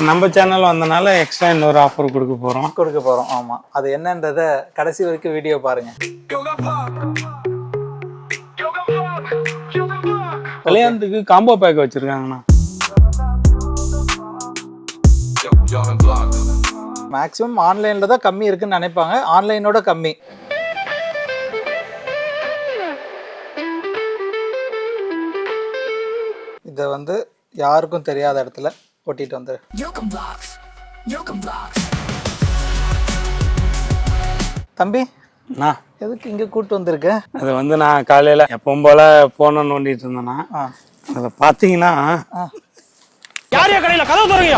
நம்ம சேனல் வந்தனால எக்ஸ்ட்ரா இன்னொரு ஆஃபர் கொடுக்க போறோம். ஆமா, அது என்னன்றத கடைசி வரைக்கும் வீடியோ பாருங்க. கல்யாணத்துக்கு காம்போ பேக் வச்சிருக்காங்கண்ணா. மேக்ஸிமம் ஆன்லைன்ல தான் கம்மி இருக்குன்னு நினைப்பாங்க, ஆன்லைனோட கம்மி. இதை வந்து யாருக்கும் தெரியாத இடத்துல ஒட்டிட்டு வந்து தம்பி எதுக்கு இங்க கூட்டு வந்திருக்க? அது வந்து நான் காலையில எப்பவும் போல போன நோண்டிட்டு இருந்தேன்னா அதை பாத்தீங்கன்னா யாரையா கடையில கதவு தரீங்க?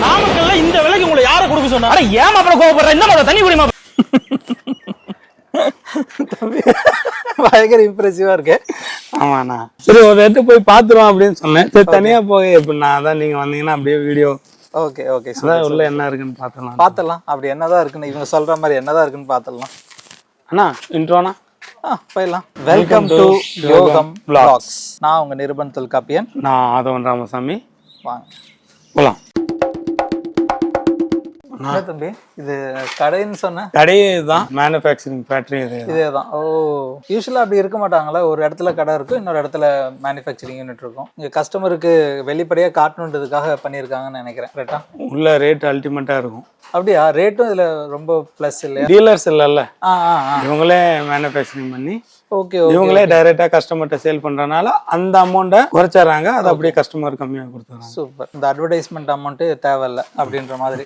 நாமக்கல்ல இந்த விலைக்கு உங்களை யாரை கொடுக்க சொன்னா? அட ஏன் அப்புறம் கோவப்படுற? இந்த மாதிரி தண்ணி குடிமா. பயங்கர இம்ப்ரெசிவா இருக்கு. ஆமாண்ணா, சரி ஒரு இடத்து போய் பாத்துருவோம் அப்படின்னு சொன்னேன். சரி தனியா போய் எப்படின்னா அதான் நீங்க வந்தீங்கன்னா அப்படியே வீடியோ ஓகே உள்ள என்ன இருக்குன்னு பாத்தலாம். அப்படி என்னதான் இருக்குன்னு இவங்க சொல்ற மாதிரி என்னதான் இருக்குன்னு பாத்தலாம். அண்ணா இன்ட்ரோனா போயிடலாம். வெல்கம் டு யோகம் vlogs. நான் உங்க நிருபன் தொல்காப்பியன். நான் ஆதவன் ராமசாமி. வாங்க போலாம். தம்பி இது கடைன்னு சொன்ன கடை இதுதான், மேனுஃபேக்சரிங் ஃபேக்டரி இதேதான். ஓ, யூஸ்வலா அப்படி இருக்க மாட்டாங்களா? ஒரு இடத்துல கடை இருக்கும், இன்னொரு இடத்துல மேனுஃபேக்சரிங் யூனிட் இருக்கும். இங்க கஸ்டமருக்கு வெளிப்படையா காட்டணுன்றதுக்காக பண்ணியிருக்காங்கன்னு நினைக்கிறேன். கரெக்டா? உள்ள ரேட் அல்டிமேட்டா இருக்கும். அப்படியா? ரேட்டும் இதுல ரொம்ப பிளஸ் இல்லையா? டீலர்ஸ் இல்லல்ல, இவங்களே மேனுஃபேக்சரிங் பண்ணி இவங்களே டைரக்டா கஸ்டமர்ட்ட சேல் பண்றதுனால அந்த அமௌண்ட்டை குறைச்சாராங்க. அது அப்படியே கஸ்டமர் கம்மியாக கொடுத்துறாங்க. சூப்பர். இந்த அட்வர்டைஸ்மெண்ட் அமௌண்ட் தேவையில்ல அப்படின்ற மாதிரி.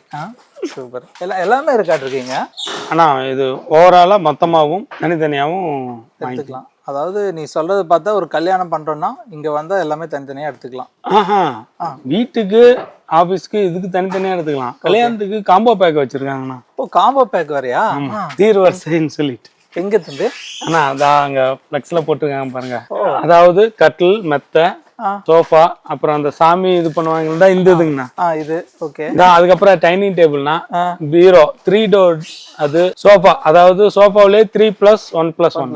சூப்பர். எல்லாமே இருக்காட்டிருக்கீங்க. ஆனா இது ஓவராலா மொத்தமாகவும் தனித்தனியாகவும் எடுத்துக்கலாம். அதாவது நீ சொல்றது பார்த்தா ஒரு கல்யாணம் பண்றோம்னா இங்க வந்தா எல்லாமே தனித்தனியா எடுத்துக்கலாம். வீட்டுக்கு ஆபீஸ்க்கு இதுக்கு தனித்தனியா எடுத்துக்கலாம். கல்யாணத்துக்கு காம்போ பேக் வச்சிருக்காங்கண்ணா. ஓ, காம்போ பேக் வரையா? தீர்வரிசைன்னு சொல்லிட்டு. எங்க தம்பி? அண்ணா அதான் அங்க ஃப்ளெக்ஸ்ல போட்டிருக்காங்க பாருங்க. அதாவது கட்டில், மெத்தை, சோஃபா, அப்புறம் அந்த சாமி இது பண்ணுவாங்க இந்த இதுங்கண்ணா. இது ஓகே. அதுக்கப்புறம் டைனிங் டேபிள்னா, பீரோ, 3 டோர், அது சோஃபா, அதாவது சோஃபாவிலே 3+1+1.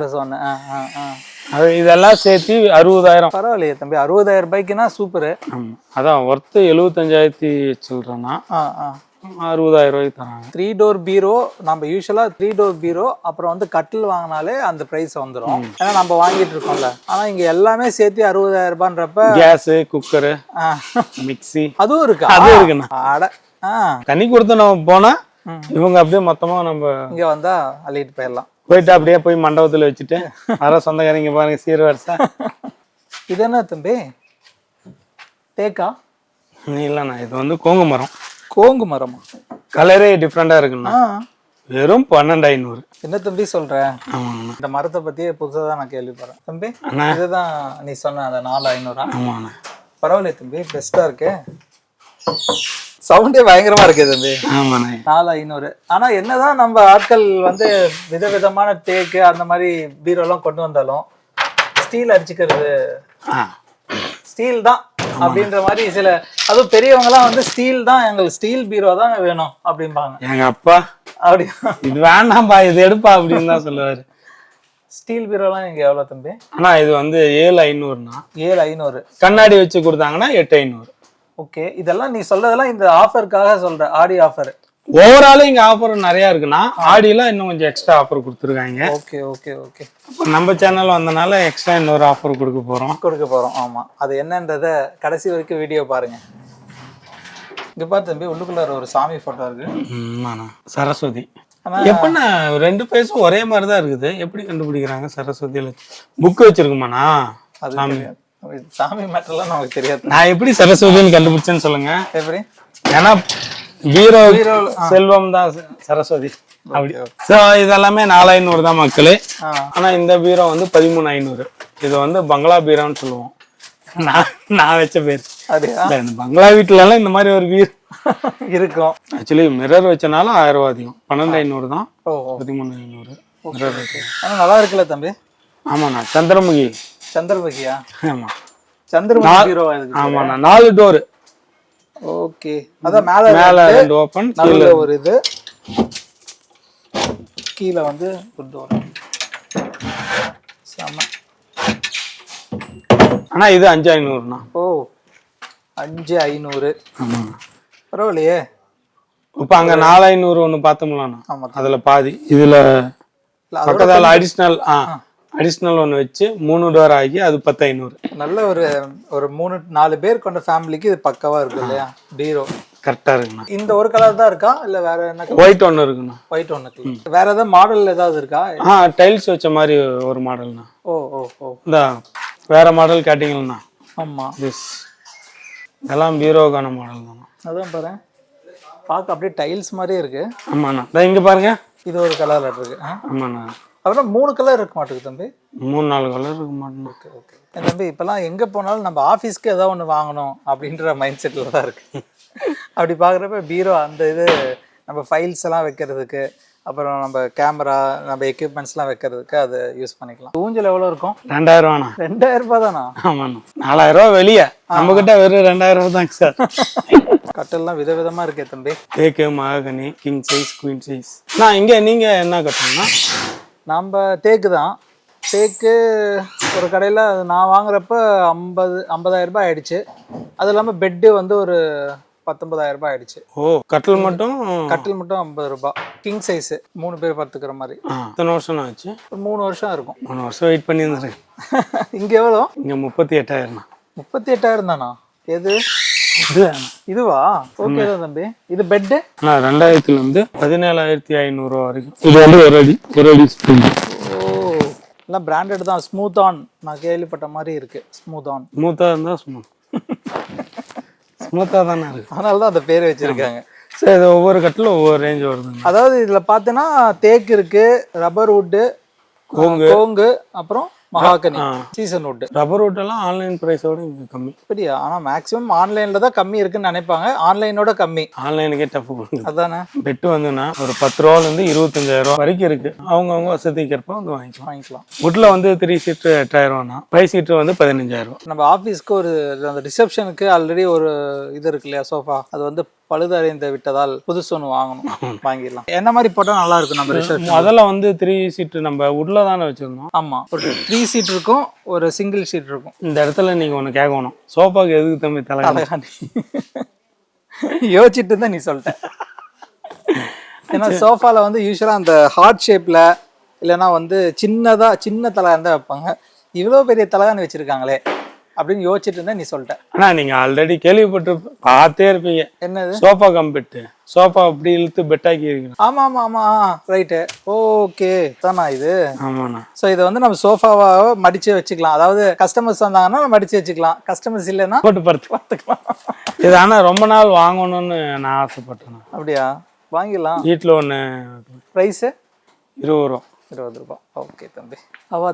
அது இதெல்லாம் சேர்த்து 60,000. பரவாயில்லையே தம்பி, 60,000 ரூபாய்க்குன்னா சூப்பரு. அதான் ஒர்த்து 75,000 சொல்றேன்னா 60,000 ரூபாய்க்கு தராங்க. 3 டோர் பீரோ. நம்ம யூஸ்வலா 3 டோர் பீரோ அப்புறம் வந்து கட்டில் வாங்கினாலே அந்த பிரைஸ் வந்துடும். ஏன்னா நம்ம வாங்கிட்டு இருக்கோம்ல. ஆனா இங்க எல்லாமே சேர்த்து 60,000 ரூபான்றப்ப கேஸ், குக்கரு, மிக்ஸி அதுவும் இருக்கு. அதுவும் இருக்குண்ணா. அட தண்ணி கொடுத்து நம்ம போனா இவங்க அப்படியே மொத்தமா நம்ம இங்க வந்தா அள்ளிட்டு போயிடலாம். போயிட்டு அப்படியே போய் மண்டபத்துல வச்சுட்டு வர சொந்தக்காரங்க பாருங்க சீர்வரிசை. இது என்ன தம்பி? தேக்கா? இல்லண்ணா, இது வந்து கோங்கு மரம். கோங்கு மரமா? கலரே டிஃப்ரெண்டா இருக்குண்ணா. வெறும் 12,500. என்ன தம்பி சொல்ற? இந்த மரத்தை பத்தியே புதுசா தான் நான் கேள்விப்படுறேன் தம்பி. இதுதான் நீ சொன்ன அந்த 4,500. ஆமாண்ணா. பரவாயில்ல தம்பி, பெஸ்டா இருக்கு. சவுண்டே பயங்கரமா இருக்கு தம்பி. 4,500. ஆனா என்னதான் நம்ம ஆட்கள் வந்து விதவிதமான தேக்கு அந்த மாதிரி பீரோ எல்லாம் கொண்டு வந்தாலும் ஸ்டீல் அடிச்சுக்கிறது ஸ்டீல் தான் அப்படின்ற மாதிரி சில, அதுவும் பெரியவங்க எல்லாம் வந்து ஸ்டீல் தான், எங்களுக்கு ஸ்டீல் பீரோ தான் வேணும் அப்படிம்பாங்க. எங்க அப்பா அப்படி இது வேண்டாம்பா இது எடுப்பா அப்படின்னு தான் சொல்லுவாரு. ஸ்டீல் பீரோலாம் இங்க எவ்வளவு தம்பி? ஆனா இது வந்து 7,500ண்ணா. 7,500. கண்ணாடி வச்சு கொடுத்தாங்கன்னா 8,500. ஓகே. இதெல்லாம் நீ சொல்றதெல்லாம் இந்த ஆஃபருக்காக சொல்ற, ஆடி ஆஃபர். ஓவராலும் இங்க ஆஃபர் நிறைய இருக்குன்னா ஆடிலாம் இன்னும் கொஞ்சம் எக்ஸ்ட்ரா ஆஃபர் கொடுத்துருக்காங்க. Okay okay okay. நம்ம சேனல் வந்தனால எக்ஸ்ட்ரா இன்னொரு ஆஃபர் கொடுக்க போறோம். ஆமா, அது என்னன்றத கடைசி வரைக்கும் வீடியோ பாருங்க. இங்க பாரு தம்பி, உள்ளுக்குள்ள ஒரு சாமி போட்டோ இருக்கு. சரஸ்வதி. எப்படின்னா 2 பேஸும் ஒரே மாதிரிதான் இருக்குது. எப்படி கண்டுபிடிக்கிறாங்க? சரஸ்வதியில புக் வச்சிருக்குமாண்ணா? சாமி மேட்டர்லாம் நமக்கு தெரியாது. நான் எப்படி சரஸ்வதின்னு கண்டுபிடிச்சேன்னு சொல்லுங்க. எப்படி? ஏன்னா பீரோ செல்வம் தான் சரஸ்வதி. அப்படி இதெல்லாமே 4,500 தான் மக்களே. ஆனா இந்த பீரோ வந்து 13,500. இது வந்து பங்களா பீரோன்னு சொல்லுவோம். நான் வச்ச பேர். இந்த பங்களா வீட்டுல எல்லாம் இந்த மாதிரி ஒரு பீரோ இருக்கும். ஆக்சுவலி மிரர் வச்சனால 1000 ரூபாய் அதிகம். 12,500 தான். 13,500 மிரர் வச்சு. நல்லா இருக்குல்ல தம்பி? ஆமாண்ணா, சந்திரமுகி. சந்திரமுகியா? ஆமா, சந்திரமுகி பீரோ. ஆமாண்ணா, 4 டோர். ஓகே. அதான் மேல 2 ஓபன், கீழ ஒரு இது, கீழ வந்து ஒரு டோர். ஆனா இது 5,500ண்ணா. ஓ, 5500. ஆமாண்ணா. பரவாயில்லையே. இப்போ அங்க 4500 ஒண்ணு பார்த்தோம்லண்ணா, ஆமா. அதுல பாதி இதுல இல்ல, அதோட பக்கத்தால அடிஷ்னல் ஒன்று வச்சு 3 டோர் ஆகி அது 10500. நல்ல ஒரு 3-4 பேர் கொண்ட ஃபேமிலிக்கு இது பக்காவா இருக்கு இல்லையா பீரோ? கரெக்டா இருக்குண்ணா. இந்த ஒரு கலர் தான் இருக்கா இல்ல வேற என்ன கலர்? ஒயிட் ஒன்று இருக்குண்ணா. ஒயிட் ஒன்று. வேற ஏதாவது மாடல் ஏதாவது இருக்கா? டைல்ஸ் வச்ச மாதிரி ஒரு மாடல்ண்ணா. ஓ ஓ ஓ. இந்த வேற மாடல் கேட்டீங்களா? ஆமா. இதெல்லாம் பீரோக்கான மாடல் தானா. அதான் பாரு, பார்க்க அப்படியே டைல்ஸ் மாதிரியே இருக்கு. ஆமாண்ணா, இங்க பாருங்க, இது ஒரு கலர்ல இருக்கு. ஆமாண்ணா. அப்புறம் 3 கலர் இருக்க மாட்டேங்குது தம்பி. 3-4 கலர் இருக்க மாட்டேன். ஓகே. தம்பி இப்பெல்லாம் எங்க போனாலும் நம்ம ஆஃபீஸ்க்கு ஏதாவது ஒன்று வாங்கணும் அப்படின்ற மைண்ட் செட்டில் தான் இருக்கு. அப்படி பார்க்குறப்ப பீரோ அந்த இது நம்ம ஃபைல்ஸ் எல்லாம் வைக்கிறதுக்கு, அப்புறம் நம்ம கேமரா, நம்ம எக்யூப்மெண்ட்ஸ்லாம் வைக்கிறதுக்கு அது யூஸ் பண்ணிக்கலாம். ஊஞ்சல் எவ்வளோ இருக்கும்? 2000 ரூபாண்ணா. 2000 ரூபாய் தானா? ஆமாண்ணா. 4000 ரூபா வெளியே, நம்ம கிட்ட வெறும் 2000 ரூபா தாங்க சார். கட்டெல்லாம் விதவிதமா இருக்கே தம்பி. தேக்கு, மகாகனி, கிங் சைஸ், குயின் சைஸ். இங்க நீங்க என்ன கட்டணும்னா, நம்ம தேக்கு தான். தேக்கு ஒரு கடையில் நான் வாங்குறப்ப 50,000 ரூபாய் ஆயிடுச்சு. அது இல்லாமல் பெட்டு வந்து ஒரு 19,000 ரூபாய் ஆயிடுச்சு. ஓ, கட்டில் மட்டும் 50 ரூபாய். கிங் சைஸ் 3 பேர் படுத்துக்கிற மாதிரி. எத்தனை வருஷம் ஆச்சு? 3 வருஷம் இருக்கும். 3 வருஷம் வெயிட் பண்ணி இருந்தேன். இங்க எவ்வளோ? இங்க 38,000. 38,000 தானா? எது இதுவா? ஓகே தான் தம்பி. இது பெட்டு 2000 இருந்து 17,500 ரூபா வரைக்கும். இது வந்து ஒரு அடி ஸ்ப்ரிங். ஓ, எல்லாம் பிராண்டட் தான். ஸ்மூத் ஆன் நான் கேள்விப்பட்ட மாதிரி இருக்கு. ஸ்மூத்தா இருந்தா ஸ்மூத்தா தானே இருக்கு, அதனால தான் அந்த பேர் வச்சிருக்காங்க. சரி, இது ஒவ்வொரு கட்டிலும் ஒவ்வொரு ரேஞ்ச் வருது. அதாவது இதுல பாத்தீங்கன்னா தேக்கு இருக்கு, ரப்பர் வுட்டு, கோங்கு, அப்புறம் மகாகனி, சீசன் வுட். ரப்பர் வுட் எல்லாம் ஆன்லைன் பிரைஸோட இங்க கம்மி. அப்படியா? ஆனா மேக்ஸிமம் ஆன்லைன்ல தான் கம்மி இருக்குன்னு நினைப்பாங்க, ஆன்லைனோட கம்மி. ஆன்லைனுக்கே டஃப் கொடுக்குது. அதானே. பெட்டு வந்துன்னா ஒரு 10 ரூபால இருந்து 25,000 ரூபா வரைக்கும் இருக்கு. அவங்க வசதிக்கு ஏற்ப வந்து வாங்கிக்கலாம். வுட்ல வந்து 3 சீட் 8,000 ரூபானா, 5 சீட் வந்து 15,000 ரூபா. நம்ம ஆபீஸ்க்கு ஒரு அந்த ரிசப்ஷனுக்கு ஆல்ரெடி ஒரு இது இருக்கு இல்லையா, சோஃபா, அது வந்து பழுதடைந்து விட்டதால் புதுசு ஒன்று வாங்கணும். வாங்கிடலாம். என்ன மாதிரி போட்டா நல்லா இருக்கும் நம்ம ரிசப்ஷன்? அதெல்லாம் வந்து 3 சீட் நம்ம வுட்ல தானே வச்சிருந்தோம். ஆமா, ஒரு 3 சீட் இருக்கும், ஒரு சிங்கிள் சீட் இருக்கும். இந்த இடத்துல நீங்க ஒண்ணு கேட்கணும், சோஃபாக்கு எதுக்கு தம்பி தலைகாணி? யோசிச்சுட்டு தான் நீ சொல்லிட்ட. ஏன்னா சோஃபால வந்து யூஸ்வலா அந்த ஹார்ட் ஷேப்ல இல்லைன்னா வந்து சின்ன தலை இருந்தா வைப்பாங்க. இவ்வளவு பெரிய தலைகாணி வச்சிருக்காங்களே அப்படின்னு யோசிச்சுட்டு இருந்தா நீ சொல்லிட்ட. ஆனா நீங்க ஆல்ரெடி கேள்விப்பட்டு பார்த்தே இருப்பீங்க. என்னது? Sofa cum bed. சோஃபா அப்படி இழுத்து பெட்டாக்கி இருக்கணும். ஆமா ஆமா ஆமா, ரைட்டு. ஓகே தானா இது? ஆமாண்ணா. ஸோ இதை வந்து நம்ம சோஃபாவா மடிச்சு வச்சுக்கலாம். அதாவது கஸ்டமர்ஸ் வந்தாங்கன்னா மடிச்சு வச்சுக்கலாம், கஸ்டமர்ஸ் இல்லைன்னா போட்டு பார்த்துக்கலாம். இது ஆனா ரொம்ப நாள் வாங்கணும்னு நான் ஆசைப்பட்டேன். அப்படியா? வாங்கிடலாம். வீட்டில் ஒன்று. ப்ரைஸு 20 ரூபா. 20 ரூபாய். ஓகே தம்பி.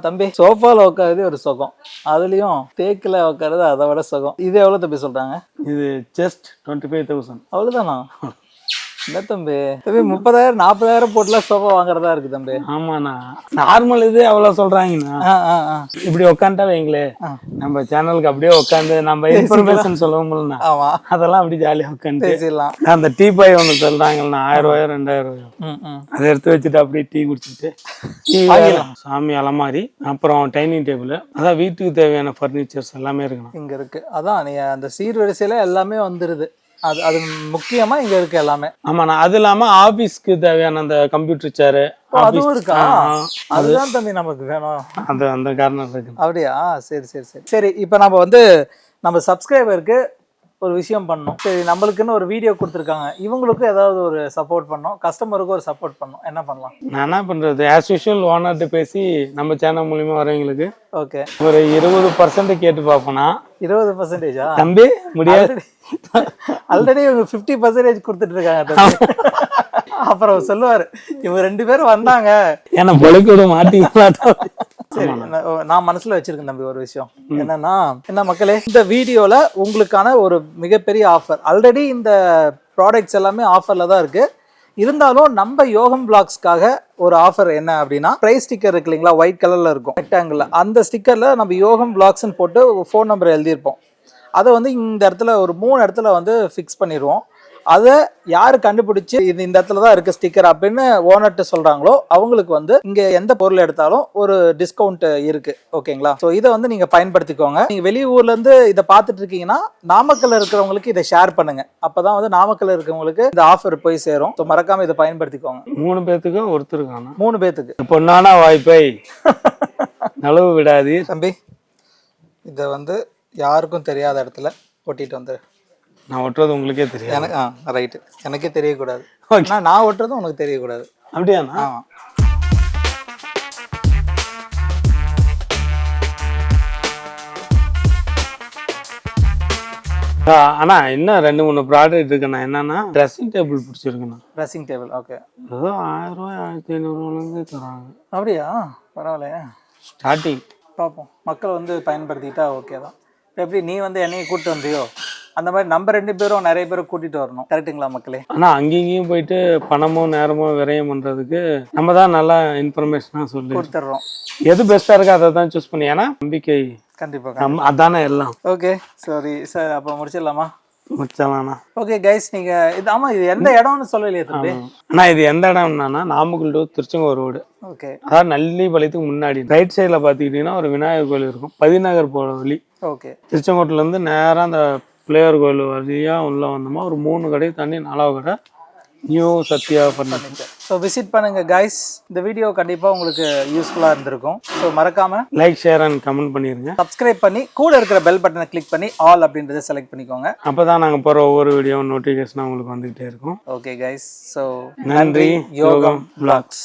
தம்பி சோஃபால உட்காருது ஒரு சுகம், அதுலயும் தேக்குல உட்காருது அதை விட சுகம். இது எவ்வளவு தம்பி சொல்றாங்க? இது ஜஸ்ட் 25,000. அவ்வளவுதானா? என்ன தம்பி 30,000 40,000 போட்டுலாம் சோஃபா வாங்குறதா இருக்கு தம்பி. ஆமாண்ணா, நார்மல் இது அவ்வளவு சொல்றாங்கண்ணா. இப்படி உட்காந்துட்டா வைங்களே, நம்ம சேனலுக்கு அப்படியே உட்காந்து நம்ம இன்ஃபர்மேஷன் சொல்லுவோம்ல, அதெல்லாம் அப்படி ஜாலியா உட்காந்து பேசிடலாம். அந்த டீ பாய் ஒன்று சொல்றாங்கண்ணா, 1000 2,000. அதை எடுத்து வச்சுட்டு அப்படியே டீ குடிச்சிட்டு சாமி அலமாரி, அப்புறம் டைனிங் டேபிள், அதான் வீட்டுக்கு தேவையான பர்னிச்சர்ஸ் எல்லாமே இருக்குண்ணா இங்க இருக்கு. அதான் நீ அந்த சீர்வரிசையில எல்லாமே வந்துருது. அது முக்கியமா இங்க இருக்கு எல்லாமே. ஆமாண்ணா. அது இல்லாம ஆபீஸ்க்கு தேவையான அந்த கம்ப்யூட்டர் சேரு அதுவும் இருக்கா? அதுதான் தம்பி நமக்கு வேணும். அந்த காரணம் இருக்கு. அப்படியா? சரி. இப்ப நம்ம வந்து நம்ம சப்ஸ்கிரைபருக்கு ஒரு விஷயம் பண்ணோம். சரி, நம்மளுக்குன்னு ஒரு வீடியோ கொடுத்துருக்காங்க, இவங்களுக்கும் ஏதாவது ஒரு சப்போர்ட் பண்ணோம், கஸ்டமருக்கும் ஒரு சப்போர்ட் பண்ணோம். என்ன பண்ணலாம்? நான் என்ன பண்றது, ஆஸ் யூஷுவல் ஓனர்கிட்ட பேசி நம்ம சேனல் மூலியமா வரவங்களுக்கு ஓகே ஒரு 20% கேட்டு பார்ப்போம்னா. 20%? தம்பி முடியாது. ஆல்ரெடி இவங்க 50% கொடுத்துட்டு இருக்காங்க. அப்புறம் சொல்லுவாரு, இவங்க 2 பேரும் வந்தாங்க ஏன்னா பொழுக்கூட மாட்டிக்கலாம். சரி, நான் மனசுல வச்சிருக்கேன் தம்பி ஒரு விஷயம். என்னன்னா, என்ன மக்களே, இந்த வீடியோல உங்களுக்கான ஒரு மிகப்பெரிய ஆஃபர். ஆல்ரெடி இந்த ப்ராடக்ட்ஸ் எல்லாமே ஆஃபர்ல தான் இருக்கு. இருந்தாலும் நம்ம யோகம் பிளாக்ஸ்க்காக ஒரு ஆஃபர் என்ன அப்படின்னா, பிரைஸ் ஸ்டிக்கர் இருக்கு இல்லைங்களா, ஒயிட் கலர்ல இருக்கும் ரெக்டாங்கிள், அந்த ஸ்டிக்கர்ல நம்ம யோகம் பிளாக்ஸ்ன்னு போட்டு ஃபோன் நம்பர் எழுதியிருப்போம். அதை வந்து இந்த இடத்துல ஒரு 3 இடத்துல வந்து ஃபிக்ஸ் பண்ணிடுவோம். அதை யாரு கண்டுபிடிச்சு இது இந்த இடத்துல தான் இருக்கு ஸ்டிக்கர் அப்படின்னு ஓனர்ட்டு சொல்றாங்களோ அவங்களுக்கு வந்து இங்க எந்த பொருள் எடுத்தாலும் ஒரு டிஸ்கவுண்ட் இருக்கு. ஓகேங்களா? ஸோ இதை வந்து நீங்க பயன்படுத்திக்கோங்க. நீங்க வெளியூர்ல இருந்து இதை பார்த்துட்டு இருக்கீங்கன்னா நாமக்கல்ல இருக்கிறவங்களுக்கு இதை ஷேர் பண்ணுங்க. அப்பதான் வந்து நாமக்கல்ல இருக்கிறவங்களுக்கு இந்த ஆஃபர் போய் சேரும். ஸோ மறக்காம இதை பயன்படுத்திக்கோங்க. 3 பேத்துக்கு ஒருத்தருக்கான 3 பேத்துக்கு பொன்னான வாய்ப்பை நழுவு விடாது தம்பி. இதை வந்து யாருக்கும் தெரியாத இடத்துல ஒட்டிட்டு வந்து. நான் ஒட்டுறது உங்களுக்கே தெரியும். எனக்கு ரைட்டு, எனக்கே தெரியக்கூடாது. நான் ஒட்டுறதும் உனக்கு தெரியக்கூடாது. அப்படியாண்ணா? ஆமா. அண்ணா இன்னும் 2-3 ப்ராடக்ட் இருக்குண்ணா. என்னன்னா ட்ரெஸ்ஸிங் டேபிள் பிடிச்சிருக்குண்ணா. Dressing table. ஓகே. ஏதோ 1000 ரூபாய் 1500 தராங்க. அப்படியா? பரவாயில்லையா? ஸ்டார்டிங் பார்ப்போம். மக்கள் வந்து பயன்படுத்திக்கிட்டா ஓகே தான். இப்போ எப்படி நீ வந்து என்னையை கூப்பிட்டு வந்தியோ அந்த மாதிரி நம்ம 2 பேரும் நிறைய பேரை கூட்டிட்டு வரணும். கரெக்டுங்களா மக்களே? ஆனால் அங்கேயும் போயிட்டு பணமோ நேரமோ விரயம் பண்ணுறதுக்கு நம்ம தான் நல்லா இன்ஃபர்மேஷனாக சொல்லி கொடுத்துட்றோம். எது பெஸ்ட்டாக இருக்கோ அதை தான் சூஸ் பண்ணி. ஏன்னா நம்பிக்கை கண்டிப்பாக நம்ம அதானே எல்லாம். ஓகே சரி சார், அப்போ முடிச்சிடலாமா? முடிச்சலாம்ண்ணா. ஓகே கைஸ், நீங்க இது ஆமா இது எந்த இடம்னு சொல்லலையே தம்பி. அண்ணா இது எந்த இடம்னா Namakkal to Tiruchengode road. Okay. அதாவது நல்லிபாளையத்துக்கு முன்னாடி ரைட் சைடில் பார்த்துக்கிட்டிங்கன்னா ஒரு விநாயகர் கோயில் இருக்கும். பதிநகர் போகிற வழி. ஓகே. திருச்செங்கோட்டிலேருந்து நேராக அந்த பிள்ளையார் கோயில் வழியாக உள்ளே வந்தோமா ஒரு 3 கடை தாண்டி 4வது கடை new Sathya furniture. So visit பண்ணுங்க கைஸ். இந்த வீடியோ கண்டிப்பாக உங்களுக்கு யூஸ்ஃபுல்லாக இருந்திருக்கும். ஸோ மறக்காம லைக் ஷேர் அண்ட் கமெண்ட் பண்ணிடுங்க. சப்ஸ்கிரைப் பண்ணி கூட இருக்கிற பெல் பட்டனை கிளிக் பண்ணி ஆல் அப்படின்றத செலக்ட் பண்ணிக்கோங்க. அப்போ தான் நாங்கள் போகிற ஒவ்வொரு வீடியோ நோட்டிஃபிகேஷன் உங்களுக்கு வந்துகிட்டே இருக்கும். Okay guys. ஸோ நன்றி. யோகம் பிளாக்ஸ்.